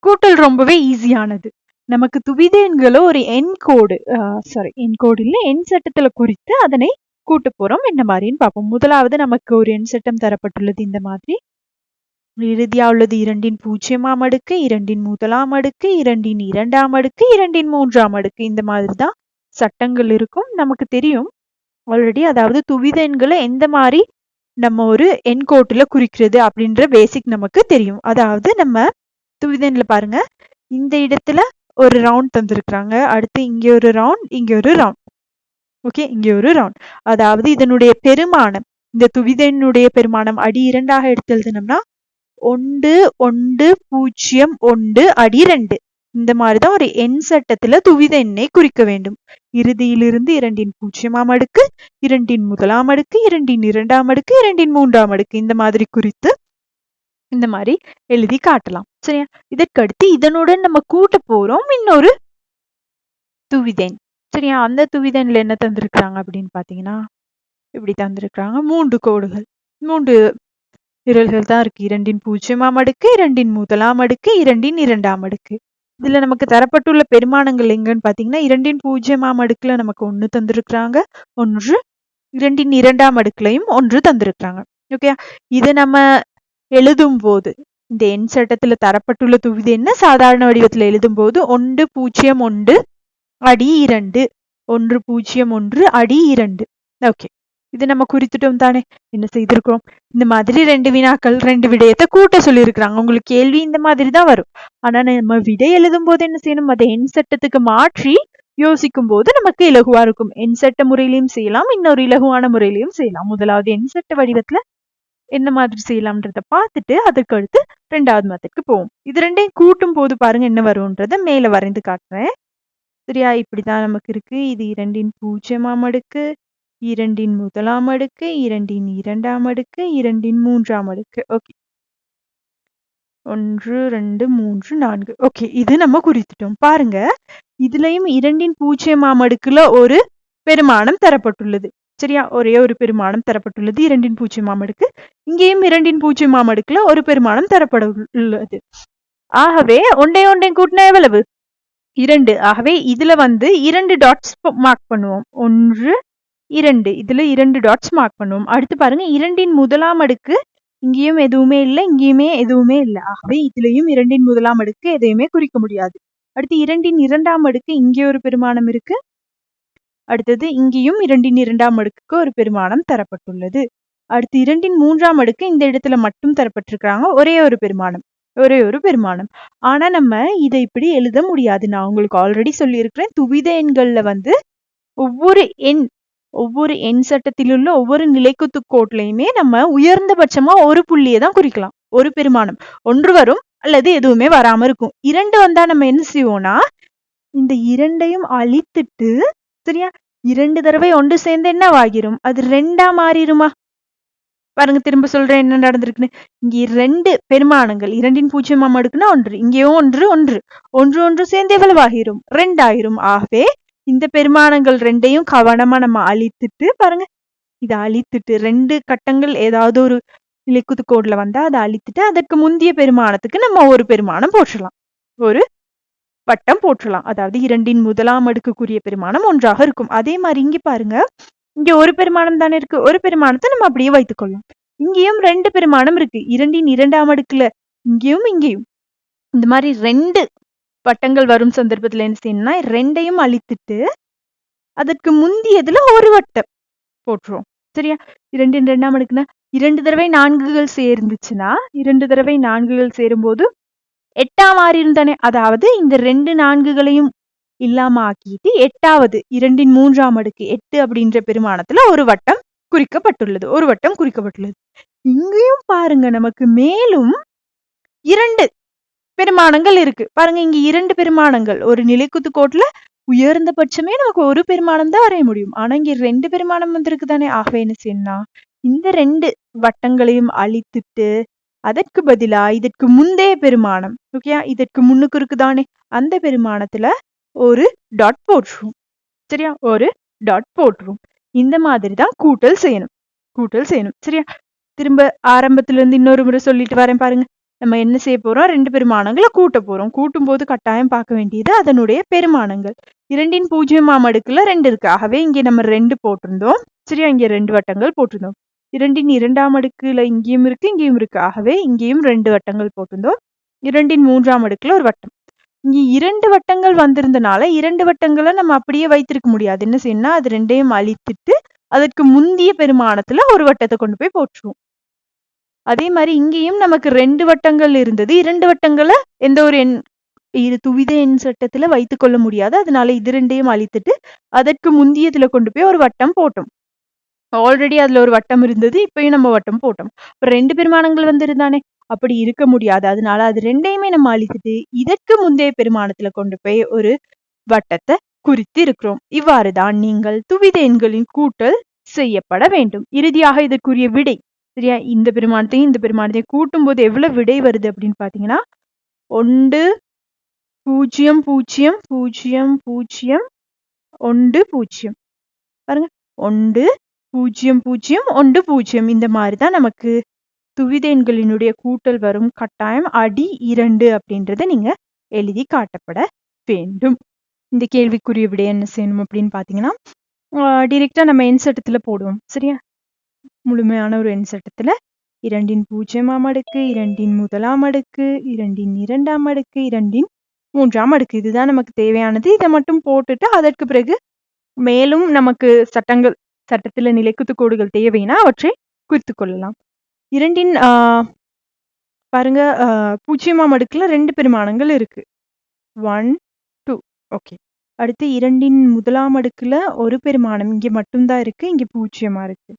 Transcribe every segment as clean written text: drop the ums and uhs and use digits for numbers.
கூட்டல் ரொம்பவே ஈஸியானது. நமக்கு துவித எண்கள ஒரு எண்கோடு எண்கோடு இல்ல எண் சட்டத்துல குறித்து அதனை கூட்ட போறோம். என்ன மாதிரின்னு பார்ப்போம். முதலாவது நமக்கு ஒரு எண் சட்டம் தரப்பட்டுள்ளது. இந்த மாதிரி இறுதியா உள்ளது 2ன் 0ஆம் அடுக்கு, 2ன் 1ஆம் அடுக்கு, 2ன் 2ஆம் அடுக்கு, 2ன் 3ஆம் அடுக்கு. இந்த மாதிரி தான் சட்டங்கள் இருக்கும். நமக்கு தெரியும் ஆல்ரெடி. அதாவது துவித எண்களை எந்த மாதிரி நம்ம ஒரு எண்கோட்டுல குறிக்கிறது அப்படின்ற பேசிக் நமக்கு தெரியும். அதாவது நம்ம துவித எண்ல பாருங்க, இந்த இடத்துல ஒரு ரவுண்ட் தந்திருக்கிறாங்க. அடுத்து இங்க ஒரு ரவுண்ட், இங்க ஒரு ரவுண்ட். ஓகே, இங்க ஒரு ரவுண்ட். அதாவது இதனுடைய பெருமானம், இந்த துவித எண்ணுடைய பெருமானம் அடி 2ஆக எடுத்து எழுதணும்னா 1 1 0 1 அடி 2. இந்த மாதிரிதான் ஒரு எண் சட்டத்துல துவித எண்ணை குறிக்க வேண்டும். இறுதியிலிருந்து 2ன் 0ஆம் அடுக்கு, 2ன் 1ஆம் அடுக்கு, 2ன் 2ஆம் அடுக்கு, 2ன் 3ஆம் அடுக்கு. இந்த மாதிரி குறித்து இந்த மாதிரி எழுதி காட்டலாம். சரியா? இதற்கடுத்து இதனுடன் நம்ம கூட்ட போறோம் இன்னொரு துவித எண். சரியா? அந்த துவித எண்ல என்ன தந்திருக்கிறாங்க அப்படின்னு பாத்தீங்கன்னா இப்படி தந்திருக்கிறாங்க. 3 கோடுகள், 3 விரல்கள் தான் இருக்கு. 2ன் 0ஆம் அடுக்கு, 2ன் 1ஆம் அடுக்கு, 2ன் 2ஆம் அடுக்கு. இதுல நமக்கு தரப்பட்டுள்ள பெருமானங்கள் எங்கன்னு பாத்தீங்கன்னா 2ன் 0ஆம் அடுக்குல நமக்கு 1 தந்திருக்கிறாங்க, 1. 2ன் 2ஆம் அடுக்குலையும் 1 தந்திருக்கிறாங்க. ஓகே, இதை நம்ம எழுதும் போது இந்த எண் சட்டத்துல தரப்பட்டுள்ள துவித எண்ண சாதாரண வடிவத்துல எழுதும் போது 1 0 1 அடி 2, 1 0 1 அடி 2. ஓகே, இது நம்ம குறித்துட்டோம் தானே. என்ன செய்திருக்கிறோம், இந்த மாதிரி 2 வினாக்கள் 2 விடயத்தை கூட்ட சொல்லியிருக்கிறாங்க. உங்களுக்கு கேள்வி இந்த மாதிரி தான் வரும். ஆனா நம்ம விடை எழுதும் போது என்ன செய்யணும், அதை எண் சட்டத்துக்கு மாற்றி யோசிக்கும் போது நமக்கு இலகுவா இருக்கும். எண் சட்ட முறையிலையும் செய்யலாம், இன்னொரு இலகுவான முறையிலையும் செய்யலாம். முதலாவது எண் சட்ட வடிவத்துல என்ன மாதிரி செய்யலாம்ன்றத பார்த்துட்டு அதுக்கு அடுத்து 2வது மெத்தட்க்கு போவோம். இது 2ஐயும் கூட்டும் போது பாருங்க என்ன வரும்ன்றத மேல வரைந்து காட்டுறேன். சரியா? இப்படிதான் நமக்கு இருக்கு. இது 2ன் 0ஆம் அடுக்கு, 2ன் 1ஆம் அடுக்கு, 2ன் 2ஆம் அடுக்கு, 2ன் 3ஆம் அடுக்கு. ஓகே, 1 2 3 4. ஓகே, இது நம்ம குறித்துட்டோம். பாருங்க, இதுலயும் 2ன் 0ஆம் அடுக்குல ஒரு பெருமானம் தரப்பட்டுள்ளது. சரியா? ஒரே ஒரு பெருமானம் தரப்பட்டுள்ளது 2ன் 0ஆம் அடுக்கு. இங்கேயும் 2ன் 0ஆம் அடுக்குல ஒரு பெருமானம் தரப்பட உள்ளது. ஆகவே ஒன்றை கூட்டினா எவ்வளவு? 2. ஆகவே இதுல 2 டாட்ஸ் மார்க் பண்ணுவோம். 1 2. இதுல 2 டாட்ஸ் மார்க் பண்ணுவோம். அடுத்து பாருங்க, 2ன் 1ஆம் அடுக்கு இங்கேயும் எதுவுமே இல்லை, இங்கேயுமே எதுவுமே இல்லை. ஆகவே இதுலயும் 2ன் 1ஆம் அடுக்கு எதையுமே குறிக்க முடியாது. அடுத்து 2ன் 2ஆம் அடுக்கு இங்கே ஒரு பெருமானம் இருக்கு. அடுத்தது இங்கேயும் 2ன் 2ஆம் அடுக்குக்கு ஒரு பெருமானம் தரப்பட்டுள்ளது. அடுத்து 2ன் 3ஆம் அடுக்கு இந்த இடத்துல மட்டும் தரப்பட்டிருக்கிறாங்க. ஒரே ஒரு பெருமானம். ஆனா நம்ம இதை இப்படி எழுத முடியாது. நான் உங்களுக்கு ஆல்ரெடி சொல்லியிருக்கிறேன், துவித எண்கள்ல ஒவ்வொரு எண் சட்டத்திலுள்ள ஒவ்வொரு நிலைக்குத்து கோட்லையுமே நம்ம உயர்ந்தபட்சமா ஒரு புள்ளியை தான் குறிக்கலாம். ஒரு பெருமானம் 1 வரும் அல்லது எதுவுமே வராம இருக்கும். 2 வந்தா நம்ம என்ன செய்வோம்னா இந்த 2ஐயும் அழித்துட்டு, சரியா, 2 தடவை ஒன்று சேர்ந்து என்னவாகிரும், அது 2ஆ மாறிடுமா? பாருங்க, திரும்ப சொல்றேன் என்ன நடந்திருக்குன்னு. இங்கே 2 பெருமானங்கள், 2ன் 0ஆம் அடுக்குன்னா 1, இங்கேயும் 1 1 1 1 சேர்ந்து எவ்வளவு ஆகிரும், 2 ஆகிரும். ஆகவே இந்த பெருமானங்கள் 2ஐயும் கவனமா நம்ம அழித்துட்டு, பாருங்க, இதை அழித்துட்டு 2 கட்டங்கள் ஏதாவது ஒரு நிலைக்குத்து கோடுல வந்தா அதை அழித்துட்டு அதற்கு முந்தைய பெருமானத்துக்கு நம்ம ஒரு பெருமானம் போற்றலாம், ஒரு வட்டம் போற்றலாம். அதாவது 2ன் 1ஆம் அடுக்குக்குரிய பெருமானம் 1ஆக இருக்கும். அதே மாதிரி இங்க பாருங்க, இங்க ஒரு பெருமானம் தானே இருக்கு, ஒரு பெருமானத்தை நம்ம அப்படியே வைத்துக் கொள்ளலாம். இங்கேயும் 2 பெருமானம் இருக்கு, 2ன் 2ஆம் அடுக்குல இங்கேயும் இங்கேயும். இந்த மாதிரி 2 வட்டங்கள் வரும் சந்தர்ப்பத்துல என்ன செய்யணும்னா 2ஐயும் அழித்துட்டு அதற்கு முந்தியதுல ஒரு வட்டம் போட்டுருவோம். சரியா? 2ன் 2ஆம் அடுக்குன்னா 2 தடவை 4கள் சேர்ந்துச்சுன்னா 2 தடவை 4கள் சேரும்போது 8ஆ மாறிடும் தானே. அதாவது இந்த 2 4களையும் இல்லாம ஆக்கிட்டு 8வது 2ன் 3ஆம் அடுக்கு 8 அப்படின்ற பெருமானத்துல ஒரு வட்டம் குறிக்கப்பட்டுள்ளது. இங்கேயும் பாருங்க, நமக்கு மேலும் 2 பெருமானங்கள் இருக்கு. பாருங்க, இங்க 2 பெருமானங்கள். ஒரு நிலைக்குத்து கோட்டுல உயர்ந்தபட்சமே நமக்கு ஒரு பெருமானம் தான் வரைய முடியும். ஆனா இங்க 2 பெருமானம் வந்திருக்கு தானே. ஆகவே என்ன செய்யணும்னா இந்த 2 வட்டங்களையும் அழித்துட்டு அதற்கு பதிலா இதற்கு முந்தைய பெருமானம், ஓகே, இதற்கு முன்னுக்கு இருக்குதானே, அந்த பெருமானத்துல ஒரு டாட் போட்டுருவோம். சரியா? ஒரு டாட் போட்டுருவோம். இந்த மாதிரி தான் கூட்டல் செய்யணும். சரியா? திரும்ப ஆரம்பத்துல இருந்து இன்னொரு முறை சொல்லிட்டு வரேன் பாருங்க. நம்ம என்ன செய்ய போறோம்? 2 பெருமானங்கள கூட்ட போறோம். கூட்டும்போது கட்டாயம் பார்க்க வேண்டியது அதனுடைய பெருமானங்கள். 2ன் 0ஆம் அடுக்குல 2 இருக்கு. ஆகவே இங்கே நம்ம 2 போட்டிருந்தோம். சரியா? இங்கே 2 வட்டங்கள் போட்டிருந்தோம். 2ன் 2ஆம் அடுக்குல இங்கேயும் இருக்கு, இங்கேயும் இருக்கு. ஆகவே இங்கேயும் 2 வட்டங்கள் போட்டிருந்தோம். 2ன் 3ஆம் அடுக்குல ஒரு வட்டம். இங்க 2 வட்டங்கள் வந்திருந்தனால 2 வட்டங்கள நம்ம அப்படியே வைத்திருக்க முடியாது. என்ன செய்யணும்னா, அது 2யும் அழித்துட்டு அதற்கு முந்திய பெருமானத்துல ஒரு வட்டத்த கொண்டு போய் போட்டுருவோம். அதே மாரி இங்கேயும் நமக்கு 2 வட்டங்கள் இருந்தது. 2 வட்டங்கள எந்த ஒரு இது துவித எண் சட்டத்துல வைத்துக் கொள்ள முடியாது. அதனால இது 2யும் அழித்துட்டு அதற்கு முந்தியதுல கொண்டு போய் ஒரு வட்டம் போட்டோம். ஆல்ரெடி அதுல ஒரு வட்டம் இருந்தது. இப்பயும் நம்ம வட்டம் போட்டோம். அப்ப 2 பெருமானங்கள் வந்திருந்தானே! அப்படி இருக்க முடியாது. அதனால அது 2யுமே நம்ம அழித்துட்டு இதற்கு முந்தைய பெருமானத்துல கொண்டு போய் ஒரு வட்டத்த குறித்து இருக்கிறோம். இவ்வாறு தான் நீங்கள் துவித எண்களின் கூட்டல் செய்யப்பட வேண்டும். இறுதியாக இதற்குரிய விடை சரியா? இந்த பெருமானத்தையும் இந்த பெருமானத்தையும் கூட்டும்போது எவ்வளவு விடை வருது அப்படின்னு பாத்தீங்கன்னா 1 0 0 0 0 1 0 பாருங்க 1 0 0 1 0 இந்த மாதிரி தான் நமக்கு துவித எண்களினுடைய கூட்டல் வரும். கட்டாயம் அடி 2 அப்படின்றத நீங்க எழுதி காட்டப்பட வேண்டும். இந்த கேள்விக்குரிய விடை என்ன செய்யணும் அப்படின்னு பாத்தீங்கன்னா டைரக்டா நம்ம எண் சட்டத்துல போடுவோம். சரியா? முழுமையான ஒரு எண் சட்டத்துல 2ன் 0ஆம் அடுக்கு, 2ன் 1ஆம் அடுக்கு, 2ன் 2ஆம் அடுக்கு, 2ன் 3ஆம் அடுக்கு. இதுதான் நமக்கு தேவையானது. இதை மட்டும் போட்டுட்டு அதற்கு பிறகு மேலும் நமக்கு சட்டத்துல நிலைக்குத்து கோடுகள் தேவைன்னா அவற்றை குறித்துக் கொள்ளலாம். 2ன் பாருங்க 0ஆம் அடுக்குல 2 பெருமானங்கள் இருக்கு. 1 2 ஓகே. அடுத்து 2ன் 1ஆம் அடுக்குல ஒரு பெருமானம் இங்க மட்டும்தான் இருக்கு. இங்க 0ஆ இருக்கு.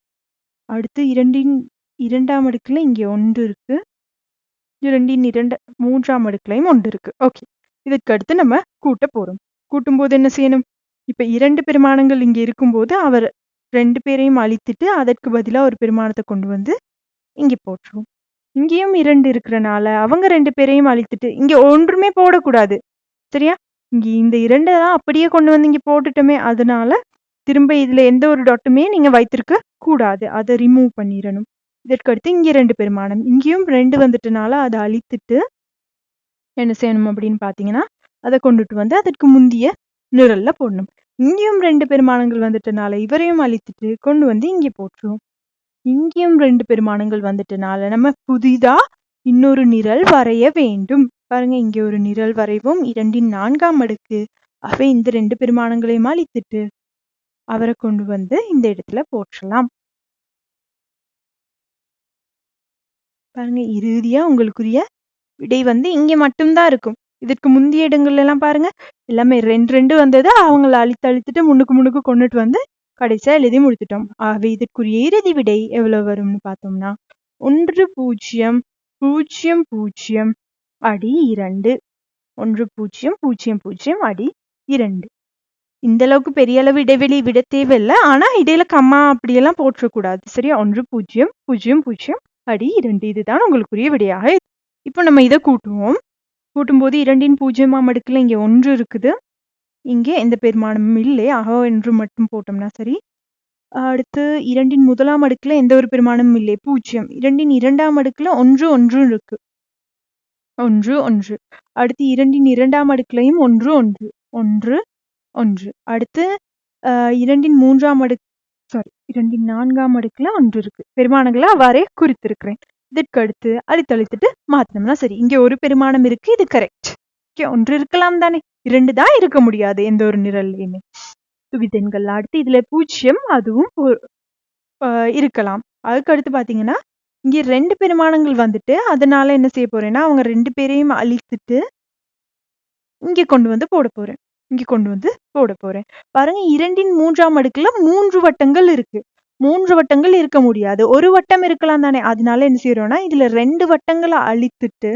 அடுத்து 2ன் 2ஆம் அடுக்குல இங்க 1 இருக்கு. 2ன் 3ஆம் அடுக்குலயும் 1 இருக்கு. ஓகே. இதற்கு அடுத்து நம்ம கூட்ட போறோம். கூட்டும்போது என்ன செய்யணும்? இப்ப 2 பெருமானங்கள் இங்க இருக்கும்போது அவர் 2 பேரையும் அழித்துட்டு அதற்கு பதிலா ஒரு பெருமானத்தை கொண்டு வந்து இங்க போட்டுருவோம். இங்கேயும் 2 இருக்கிறனால அவங்க 2 பேரையும் அழித்துட்டு இங்க ஒன்றுமே போடக்கூடாது. சரியா? இங்க இந்த 2 தான் அப்படியே கொண்டு வந்து இங்க போட்டுட்டோமே. அதனால திரும்ப இதுல எந்த ஒரு டாட்டுமே நீங்க வைத்திருக்க கூடாது. அதை ரிமூவ் பண்ணிடணும். இதற்கு அடுத்து இங்க 2 பெருமானம். இங்கேயும் 2 வந்துட்டனால அதை அழித்துட்டு என்ன செய்யணும் அப்படின்னு பாத்தீங்கன்னா அதை கொண்டுட்டு வந்து அதற்கு முந்திய நிரல்ல போடணும். இங்கேயும் 2 பெருமானங்கள் வந்துட்டனால இவரையும் அழித்துட்டு கொண்டு வந்து இங்கே போட்டுருவோம். இங்கேயும் 2 பெருமானங்கள் வந்துட்டனால நம்ம புதிதா இன்னொரு நிரல் வரைய வேண்டும். பாருங்க இங்க ஒரு நிரல் வரைவோம். 2ன் 4ஆம் அடுக்கு. ஆகவே இந்த 2 பெருமானங்களையும் அழித்துட்டு அவரை கொண்டு வந்து இந்த இடத்துல போற்றலாம். பாருங்க இறுதியா உங்களுக்குரிய விடை வந்து இங்க மட்டும்தான் இருக்கும். இதற்கு முந்தைய இடங்கள்ல எல்லாம் பாருங்க எல்லாமே 2 வந்தது. அவங்கள அழித்துட்டு முன்னுக்கு கொண்டுட்டு வந்து கடைசியா எழுதி முடித்துட்டோம். ஆகவே இதற்குரிய இறுதி விடை எவ்வளவு வரும்னு பார்த்தோம்னா 1 0 0 0 அடி 2. 1 0 0 0 அடி 2. இந்த அளவுக்கு பெரிய அளவு இடைவெளி விட தேவையில்லை. ஆனா இடையில கம்மா அப்படியெல்லாம் போற்றக்கூடாது. சரியா? 1 0 0 0 அடி 2. இதுதான் உங்களுக்குரிய விடையாக. இப்போ நம்ம இதை கூட்டுவோம். கூட்டும்போது 2ன் 0ஆம் அடுக்குல இங்க 1 இருக்குது. இங்கே எந்த பெருமானமும் இல்லை. ஆக 1 மட்டும் போட்டோம்னா சரி. அடுத்து 2ன் 1ஆம் அடுக்குல எந்த ஒரு பெருமானமும் இல்லை. 0. 2ன் 2ஆம் அடுக்குல 1 1 இருக்கு. 1 1. அடுத்து 2ன் 2ஆம் அடுக்குலையும் 1 1 1 1. அடுத்து 2ன் 3ஆம் அடுக்கு 2ன் 4ஆம் அடுக்குல 1 இருக்கு. பெருமானங்களை அவ்வாறே குறித்திருக்கிறேன். இதற்கு அடுத்து அழித்தழித்துட்டு மாத்தினோம்னா சரி. இங்க ஒரு பெருமானம் இருக்கு. இது கரெக்ட். ஓகே 1 இருக்கலாம் தானே. 2 தான் இருக்க முடியாது எந்த ஒரு நிரல்லையுமே. துவிதெண்கள். அடுத்து இதுல 0 அதுவும் இருக்கலாம். அதுக்கு அடுத்து பாத்தீங்கன்னா இங்க 2 பெருமானங்கள் வந்துட்டு அதனால என்ன செய்ய போறேன்னா அவங்க 2 பேரையும் அழித்துட்டு இங்க கொண்டு வந்து போட போறேன். பாருங்க 2ன் 3ஆம் அடுக்குல 3 வட்டங்கள் இருக்கு. 3 வட்டங்கள் இருக்க முடியாது. ஒரு வட்டம் இருக்கலாம் தானே. அதனால என்ன செய்யறோம்னா இதுல 2 வட்டங்களை அழித்துட்டு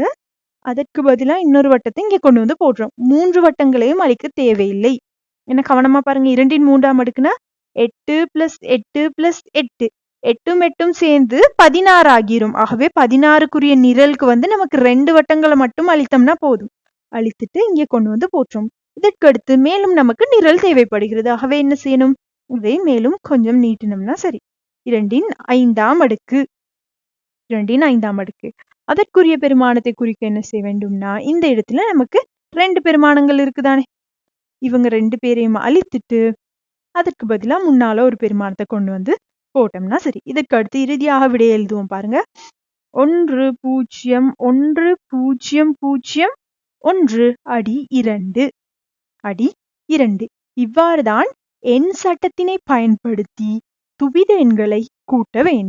அதற்கு பதிலா இன்னொரு வட்டத்தை இங்க கொண்டு வந்து போடுறோம். 3 வட்டங்களையும் அழிக்க தேவையில்லை. என்ன கவனமா பாருங்க. 2ன் 3ஆம் அடுக்குனா 8 + 8 + 8 8ம் 8ம் சேர்ந்து 16 ஆகிரும். ஆகவே 16க்குரிய நிரலுக்கு வந்து நமக்கு 2 வட்டங்களை மட்டும் அழித்தோம்னா போதும். அழித்துட்டு இங்கே கொண்டு வந்து போற்றோம். இதற்கு அடுத்து மேலும் நமக்கு நிரல் தேவைப்படுகிறது. ஆகவே என்ன செய்யணும்? இதை மேலும் கொஞ்சம் நீட்டினோம்னா சரி. 2ன் 5ஆம் அடுக்கு. 2ன் 5ஆம் அடுக்கு. அதற்குரிய பெருமானத்தை குறிக்க என்ன செய்ய வேண்டும்னா இந்த இடத்துல நமக்கு 2 பெருமானங்கள் இருக்குதானே, இவங்க 2 பேரையும் அழித்துட்டு அதற்கு பதிலா முன்னால ஒரு பெருமானத்தை கொண்டு வந்து போட்டோம்னா சரி. இதற்கு அடுத்து இறுதியாக விடையை எழுதுவோம் பாருங்க. 1 0 1 0 0 1 அடி 2 அடி 2. இவ்வாறுதான் எண் சட்டத்தினை பயன்படுத்தி துவித எண்களை கூட்ட வேண்டும்.